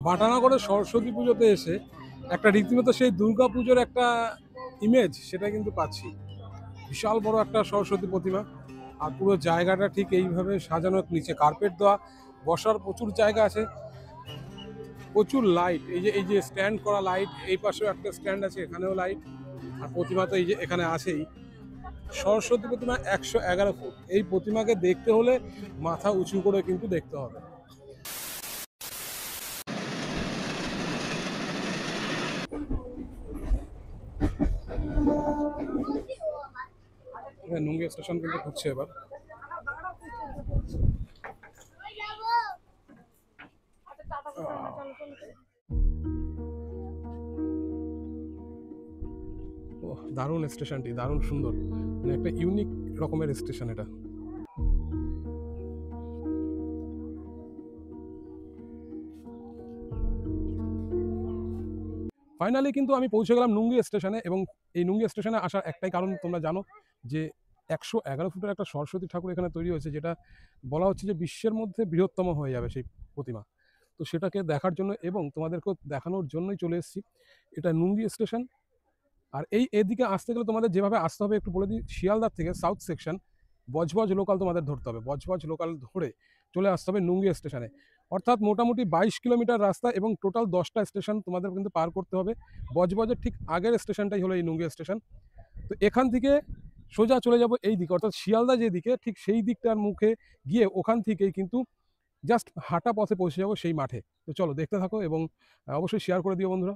ভাটানগরের সরস্বতী পুজোতে এসে একটা রীতিমতো সেই দুর্গা পুজোর একটা ইমেজ সেটা কিন্তু পাচ্ছি। বিশাল বড় একটা সরস্বতী প্রতিমা, আর পুরো জায়গাটা ঠিক এইভাবে সাজানো, নিচে কার্পেট দেওয়া, বসার প্রচুর জায়গা আছে, প্রচুর লাইট। এই যে স্ট্যান্ড করা লাইট, এই পাশেও একটা স্ট্যান্ড আছে, এখানেও লাইট। আর প্রতিমা তো এই যে এখানে আছেই। সরস্বতী প্রতিমা 111 ফুট। এই প্রতিমাকে দেখতে হলে মাথা উঁচু করে কিন্তু দেখতে হবে। নুঙ্গি স্টেশন কিন্তু ঢুকছে এবার। ও দারুণ স্টেশনটি, দারুণ সুন্দর, মানে একটা ইউনিক রকমের স্টেশন এটা। ফাইনালি কিন্তু আমি পৌঁছে গেলাম নুঙ্গি স্টেশনে, এবং এই নুঙ্গি স্টেশনে আসার একটাই কারণ তোমরা জানো, যে 111 ফুটের একটা সরস্বতী ঠাকুর এখানে তৈরি হয়েছে, যেটা বলা হচ্ছে যে বিশ্বের মধ্যে বৃহত্তম হয়ে যাবে সেই প্রতিমা। তো সেটাকে দেখার জন্য এবং তোমাদেরকেও দেখানোর জন্যই চলে এসেছি। এটা নুঙ্গি স্টেশন। আর এদিকে আসতে গেলে তোমাদের যেভাবে আসতে হবে একটু বলে দিই। শিয়ালদার থেকে সাউথ সেকশন বজবজ লোকাল তোমাদের ধরতে হবে। বজবজ লোকাল ধরে চলে আসতে হবে নুঙ্গি স্টেশনে। অর্থাৎ মোটামুটি 22 কিলোমিটার রাস্তা এবং টোটাল 10টা স্টেশন তোমাদের কিন্তু পার করতে হবে। বজবজের ঠিক আগের স্টেশনটাই হলো এই নুঙ্গি স্টেশন। তো এখান থেকে সোজা চলে যাব এই দিকে, অর্থাৎ শিয়ালদা যেদিকে ঠিক সেই দিকটার মুখে গিয়ে ওখান থেকেই কিন্তু জাস্ট হাঁটা পথে পৌঁছে যাবো সেই মাঠে। তো চলো দেখতে থাকো, এবং অবশ্যই শেয়ার করে দিও বন্ধুরা।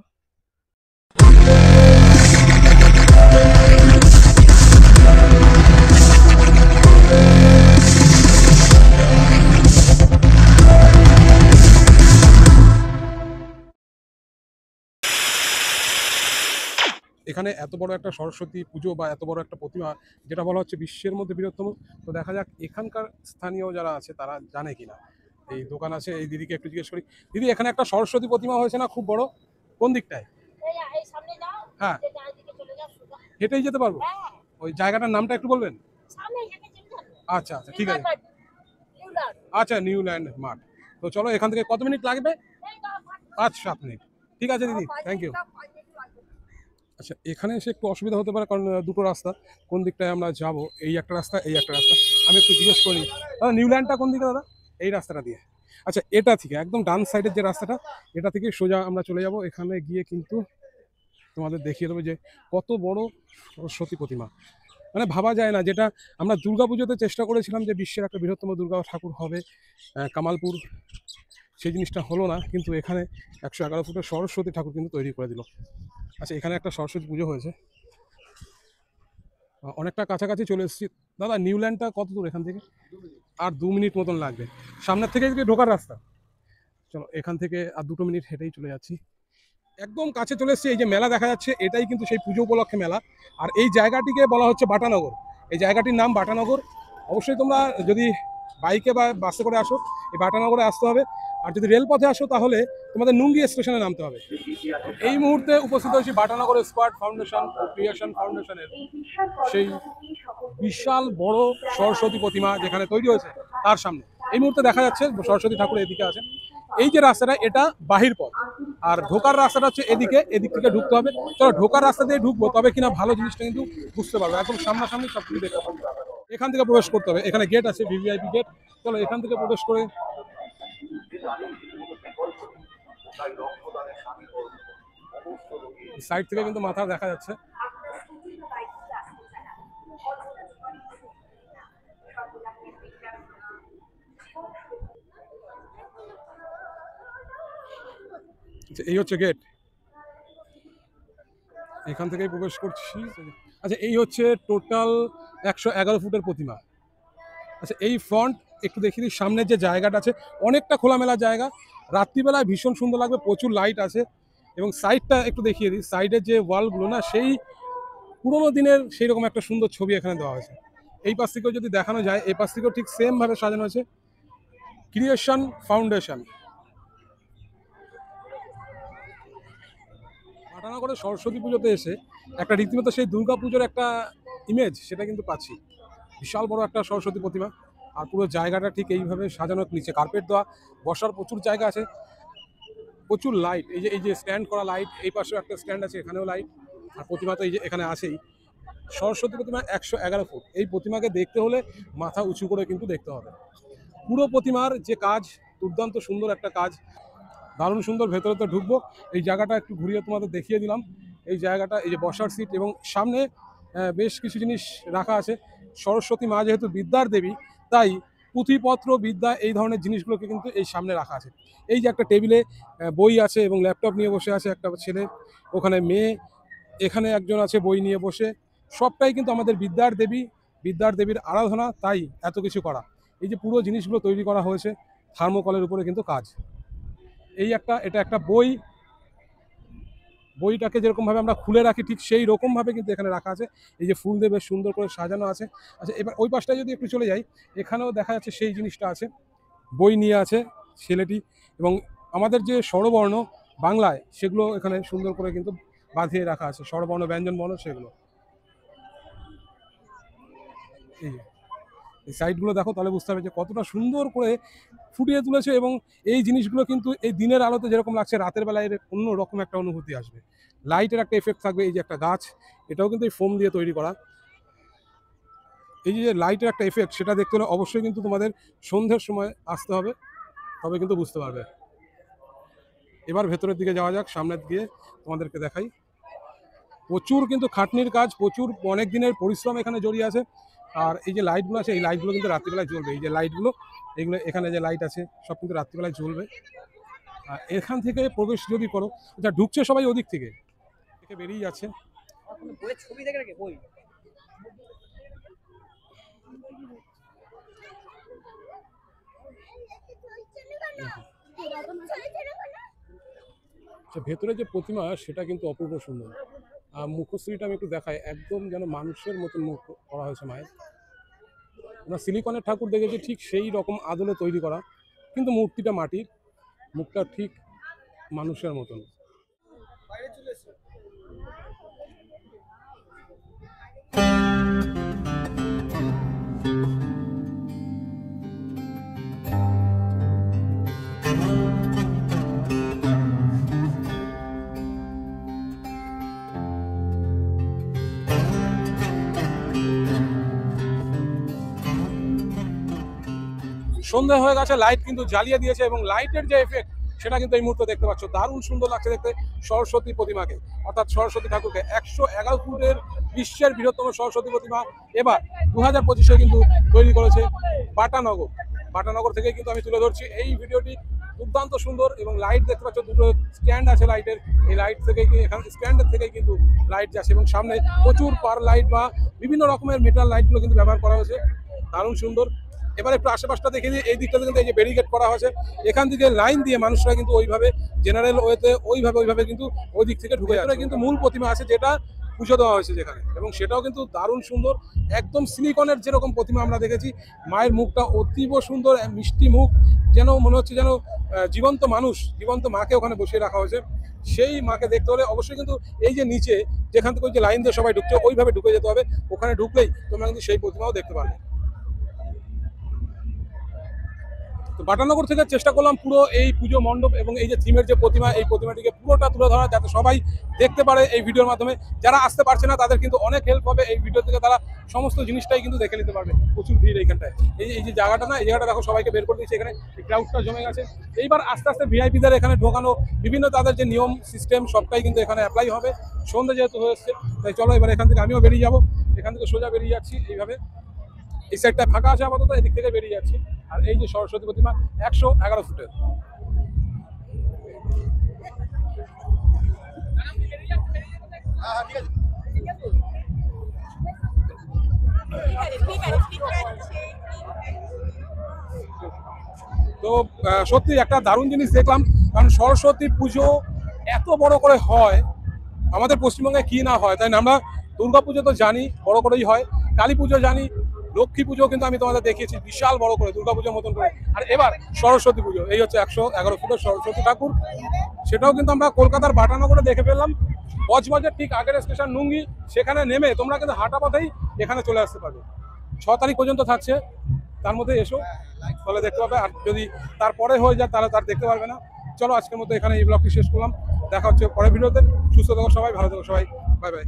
এখানে এত বড় একটা সরস্বতী পুজো বা এত বড় একটা প্রতিমা, যেটা বলা হচ্ছে বিশ্বের মধ্যে বৃহত্তম। তো দেখা যাক এখানকার স্থানীয় যারা আছে তারা জানে কিনা। এই দোকান আছে, এই দিদিকে একটু জিজ্ঞেস করি। দিদি, এখানে একটা সরস্বতী প্রতিমা হয়েছে না খুব বড়, কোন দিকটায়? হ্যাঁ, হেঁটেই যেতে পারবো? ওই জায়গাটার নামটা একটু বলবেন? আচ্ছা আচ্ছা, ঠিক আছে। আচ্ছা, নিউল্যান্ড মাঠ। তো চলো, এখান থেকে কত মিনিট লাগবে? 5-7 মিনিট। ঠিক আছে দিদি, থ্যাংক ইউ। আচ্ছা, এখানে এসে একটু অসুবিধা হতে পারে, কারণ দুটো রাস্তা, কোন দিকটায় আমরা যাব। এই একটা রাস্তা, এই একটা রাস্তা। আমি একটু জিজ্ঞেস করি, দাদা নিউল্যান্ডটা কোন দিকে দাদা? এই রাস্তাটা দিয়ে। আচ্ছা, এটা থেকে একদম ডান সাইডের যে রাস্তাটা, এটা থেকে সোজা আমরা চলে যাব। এখানে গিয়ে কিন্তু তোমাদের দেখিয়ে দেবো যে কত বড় সরস্বতী প্রতিমা। মানে ভাবা যায় না, যেটা আমরা দুর্গাপুজোতে চেষ্টা করেছিলাম যে বিশ্বের একটা বৃহত্তম দুর্গা ঠাকুর হবে কামালপুর, সেই জিনিসটা হলো না, কিন্তু এখানে 111 ফুটের সরস্বতী ঠাকুর কিন্তু তৈরি করে দিল। আচ্ছা, এখানে একটা সরস্বতী পুজো হয়েছে, অনেকটা কাছাকাছি চলে এসেছি। দাদা, নিউল্যান্ডটা কত দূর এখান থেকে? আর 2 মিনিট মতন লাগবে। সামনের থেকে ঢোকার রাস্তা। চলো, এখান থেকে আর 2 মিনিট হেঁটেই চলে যাচ্ছি। একদম কাছে চলে এসেছি। এই যে মেলা দেখা যাচ্ছে, এটাই কিন্তু সেই পুজো উপলক্ষে মেলা। আর এই জায়গাটিকে বলা হচ্ছে বাটানগর। এই জায়গাটির নাম বাটানগর। অবশ্যই তোমরা যদি বাইকে বা বাসে করে আসো, এই বাটানগরে আসতে হবে। আর যদি রেলপথে আসো তাহলে তোমাদের নুঙ্গি স্টেশনে নামতে হবে। এই মুহূর্তে উপস্থিত হয়েছি বাটানগর স্কোয়াড ফাউন্ডেশন ও ক্রিয়েশন ফাউন্ডেশনের সেই বিশাল বড় সরস্বতী প্রতিমা যেখানে তৈরি হয়েছে তার সামনে। এই মুহূর্তে দেখা যাচ্ছে সরস্বতী ঠাকুর এদিকে আছে। এই যে রাস্তাটা, এটা বাহির পথ, আর ঢোকার রাস্তাটা হচ্ছে এদিকে। এদিক থেকে ঢুকতে হবে। চলো, ঢোকার রাস্তা দিয়ে ঢুকবো, তবে কিনা ভালো জিনিসটা কিন্তু বুঝতে পারবো। একদম সামনাসামনি সব কিছু দেখতে পাবো। এখান থেকে প্রবেশ করতে হবে। এখানে গেট আছে, ভিভিআইপি গেট। চলো, এখান থেকে প্রবেশ করে সাইড থেকে কিন্তু মাথা দেখা যাচ্ছে। এই হচ্ছে গেট, এখান থেকেই প্রবেশ করছি। আচ্ছা, এই হচ্ছে টোটাল 111 ফুটের প্রতিমা। আচ্ছা, এই ফ্রন্ট একটু দেখিয়ে দিই। সামনের যে জায়গাটা আছে, অনেকটা খোলামেলা জায়গা। রাত্রিবেলায় ভীষণ সুন্দর লাগবে, প্রচুর লাইট আছে। এবং সাইডটা একটু দেখিয়ে দিই। সাইডের যে ওয়ালগুলো না, সেই পুরোনো দিনের সেই রকম একটা সুন্দর ছবি এখানে দেওয়া হয়েছে। এই পাশ থেকেও যদি দেখানো যায়, এই পাশ থেকেও ঠিক সেম ভাবে সাজানো হয়েছে ক্রিয়েশন ফাউন্ডেশন। পাটানগরের সরস্বতী পুজোতে এসে একটা রীতিমতো সেই দুর্গা পুজোর একটা ইমেজ সেটা কিন্তু পাচ্ছি। বিশাল বড় একটা সরস্বতী প্রতিমা, আর পুরো জায়গাটা ঠিক এইভাবে সাজানো, নিচে কার্পেট দেওয়া, বসার প্রচুর জায়গা আছে, প্রচুর লাইট, এই যে স্ট্যান্ড করা লাইট, এই পাশেও একটা স্ট্যান্ড আছে, এখানেও লাইট। আর প্রতিমা তো এই যে এখানে আছেই। সরস্বতী প্রতিমা 111 ফুট। এই প্রতিমাকে দেখতে হলে মাথা উঁচু করে কিন্তু দেখতে হবে। পুরো প্রতিমার যে কাজ, দুর্দান্ত সুন্দর একটা কাজ, দারুণ সুন্দর। ভেতরে তো ঢুকবো, এই জায়গাটা একটু ঘুরিয়ে তোমাদের দেখিয়ে দিলাম। এই জায়গাটা, এই যে বসার সিট এবং সামনে বেশ কিছু জিনিস রাখা আছে। সরস্বতী মা যেহেতু বিদ্যার দেবী, তাই পুঁথিপত্র, বিদ্যা, এই ধরনের জিনিসগুলোকে কিন্তু এই সামনে রাখা আছে। এই যে একটা টেবিলে বই আছে এবং ল্যাপটপ নিয়ে বসে আছে একটা ছেলে, ওখানে মেয়ে, এখানে একজন আছে বই নিয়ে বসে। সবটাই কিন্তু আমাদের বিদ্যার দেবী, বিদ্যার দেবীর আরাধনা, তাই এত কিছু করা। এই যে পুরো জিনিসগুলো তৈরি করা হয়েছে থার্মোকলের উপরে কিন্তু কাজ। এটা একটা বই, বইটাকে যেরকমভাবে আমরা খুলে রাখি ঠিক সেই রকমভাবে কিন্তু এখানে রাখা আছে। এই যে ফুল দিয়ে বেশ সুন্দর করে সাজানো আছে। আচ্ছা, এবার ওই পাশটায় যদি একটু চলে যাই, এখানেও দেখা যাচ্ছে সেই জিনিসটা আছে, বই নিয়ে আছে ছেলেটি, এবং আমাদের যে স্বরবর্ণ বাংলায় সেগুলো এখানে সুন্দর করে কিন্তু বাঁধিয়ে রাখা আছে, স্বরবর্ণ, ব্যঞ্জনবর্ণ, সেগুলো। এই এই সাইডগুলো দেখো, তাহলে বুঝতে হবে যে কতটা সুন্দর করে ফুটিয়ে তুলেছে। এবং এই জিনিসগুলো কিন্তু এই দিনের আলোতে যেরকম লাগছে, রাতের বেলায় এর অন্য রকম একটা অনুভূতি আসবে। লাইটের একটা এফেক্ট থাকবে। এই যে একটা গাছ, এটাও কিন্তু এই ফোম দিয়ে তৈরি করা। এই যে লাইটের একটা এফেক্ট, সেটা দেখতে হলে অবশ্যই কিন্তু তোমাদের সন্ধ্যের সময় আসতে হবে, তবে কিন্তু বুঝতে পারবে। এবার ভেতরের দিকে যাওয়া যাক, সামনের দিকে তোমাদেরকে দেখাই। প্রচুর কিন্তু খাটনির কাজ, প্রচুর অনেক দিনের পরিশ্রম এখানে জড়িয়ে আছে। আর এই যে লাইটগুলো আছে, এই লাইটগুলো কিন্তু রাত্রিবেলায় জ্বলবে। এই যে লাইটগুলো, এগুলো এখানে যে লাইট আছে সব কিন্তু রাত্রিবেলায় জ্বলবে। আর এখান থেকে প্রবেশ যদি করো, যা ঢুকছে সবাই ওদিক থেকে বেরিয়ে যাচ্ছে। ভেতরে যে প্রতিমা, সেটা কিন্তু অপূর্ব সুন্দর। আর মুখশ্রীটা আমি একটু দেখাই, একদম যেন মানুষের মতন মুখ করা হয়েছে মায়ের। আমরা সিলিকনের ঠাকুর দেখেছি ঠিক সেই রকম আদলে তৈরি করা, কিন্তু মূর্তিটা মাটির, মুখটা ঠিক মানুষের মতন। সন্ধ্যা হয়ে গেছে, লাইট কিন্তু জ্বালিয়ে দিয়েছে, এবং লাইটের যে এফেক্ট সেটা কিন্তু এই মুহূর্তে দেখতে পাচ্ছ। দারুণ সুন্দর লাগছে দেখতে সরস্বতী প্রতিমাকে, অর্থাৎ সরস্বতী ঠাকুরকে। 111 ফুটের বিশ্বের বৃহত্তম সরস্বতী প্রতিমা এবার 2025-এ কিন্তু তৈরি করেছে বাটানগর। বাটানগর থেকে কিন্তু আমি তুলে ধরছি এই ভিডিওটি। দুর্দান্ত সুন্দর, এবং লাইট দেখতে পাচ্ছ, দুটো স্ট্যান্ড আছে লাইটের। এই লাইট থেকে, এখানে স্ট্যান্ডের থেকেই কিন্তু লাইট যাচ্ছে, এবং সামনে প্রচুর পার লাইট বা বিভিন্ন রকমের মেটাল লাইটগুলো কিন্তু ব্যবহার করা হয়েছে। দারুণ সুন্দর। এবার একটু আশেপাশটা দেখে দিই। এই দিকটাতে কিন্তু এই যে ব্যারিকেড করা হয়েছে, এখান থেকে লাইন দিয়ে মানুষরা কিন্তু ওইভাবে জেনারেল ওয়েতে ওইভাবে কিন্তু ওই দিক থেকে ঢুকে যাচ্ছে। কিন্তু মূল প্রতিমা আছে যেটা পুজো দেওয়া হয়েছে যেখানে, এবং সেটাও কিন্তু দারুণ সুন্দর। একদম সিলিকনের যেরকম প্রতিমা আমরা দেখেছি, মায়ের মুখটা অতীব সুন্দর, মিষ্টি মুখ, যেন মনে হচ্ছে যেন জীবন্ত মানুষ, জীবন্ত মাকে ওখানে বসিয়ে রাখা হয়েছে। সেই মাকে দেখতে হলে অবশ্যই কিন্তু এই যে নিচে যেখান থেকে ওই যে লাইন দিয়ে সবাই ঢুকছে, ওইভাবে ঢুকে যেতে হবে। ওখানে ঢুকলেই তোমরা কিন্তু সেই প্রতিমাও দেখতে পারবে। তো বাটানগর থেকে চেষ্টা করলাম পুরো এই পুজো মণ্ডপ এবং এই যে থিমের যে প্রতিমা, এই প্রতিমাটিকে পুরোটা তুলে ধরা, যাতে সবাই দেখতে পারে এই ভিডিওর মাধ্যমে। যারা আসতে পারছে না তাদের কিন্তু অনেক হেল্প হবে এই ভিডিও থেকে, তারা সমস্ত জিনিসটাই কিন্তু দেখে নিতে পারবে। প্রচুর ভিড় এইখানটায়। এই যে জায়গাটা না, এই জায়গাটা দেখো সবাইকে বের করে দিচ্ছে, এখানে এই ক্রাউডটা জমে গেছে। এইবার আস্তে আস্তে ভিআইপিদের এখানে ঢোকানো, বিভিন্ন তাদের যে নিয়ম সিস্টেম সবটাই কিন্তু এখানে অ্যাপ্লাই হবে। সন্ধ্যে যেহেতু হয়ে এসছে, তাই চলো এবার এখান থেকে আমিও বেরিয়ে যাবো। এখান থেকে সোজা বেরিয়ে যাচ্ছি এইভাবে, এই সাইডটা ফাঁকা আছে আপাতত, এদিক থেকে বেরিয়ে যাচ্ছি। আর এই যে সরস্বতী প্রতিমা 111 ফুটের। তো সত্যি একটা দারুণ জিনিস দেখলাম, কারণ সরস্বতী পুজো এত বড় করে হয় আমাদের পশ্চিমবঙ্গে, কি না হয়, তাই না? আমরা দুর্গা পুজো তো জানি বড় করেই হয়, কালী পুজো জানি, লক্ষ্মী পুজো কিন্তু আমি তোমাদের দেখিয়েছি বিশাল বড় করে দুর্গা পুজোর মতন করে। আর এবার সরস্বতী পুজো, এই হচ্ছে 111 ফুটের সরস্বতী ঠাকুর। সেটাও কিন্তু আমরা কলকাতার বাটানগরে দেখে ফেললাম। কক্সবাজার ঠিক আগের স্টেশন নুঙ্গি, সেখানে নেমে তোমরা কিন্তু হাঁটা পথেই এখানে চলে আসতে পারবে। 6 তারিখ পর্যন্ত থাকছে, তার মধ্যে এসো, তাহলে দেখতে পাবে। আর যদি তারপরে হয়ে যায় তাহলে তার দেখতে পারবে না। চলো আজকের মতো এখানে এই ব্লগটি শেষ করলাম। দেখা হচ্ছে পরের ভিডিওতে। সুস্থ থাকো সবাই, ভালো থাকো সবাই, বাই বাই।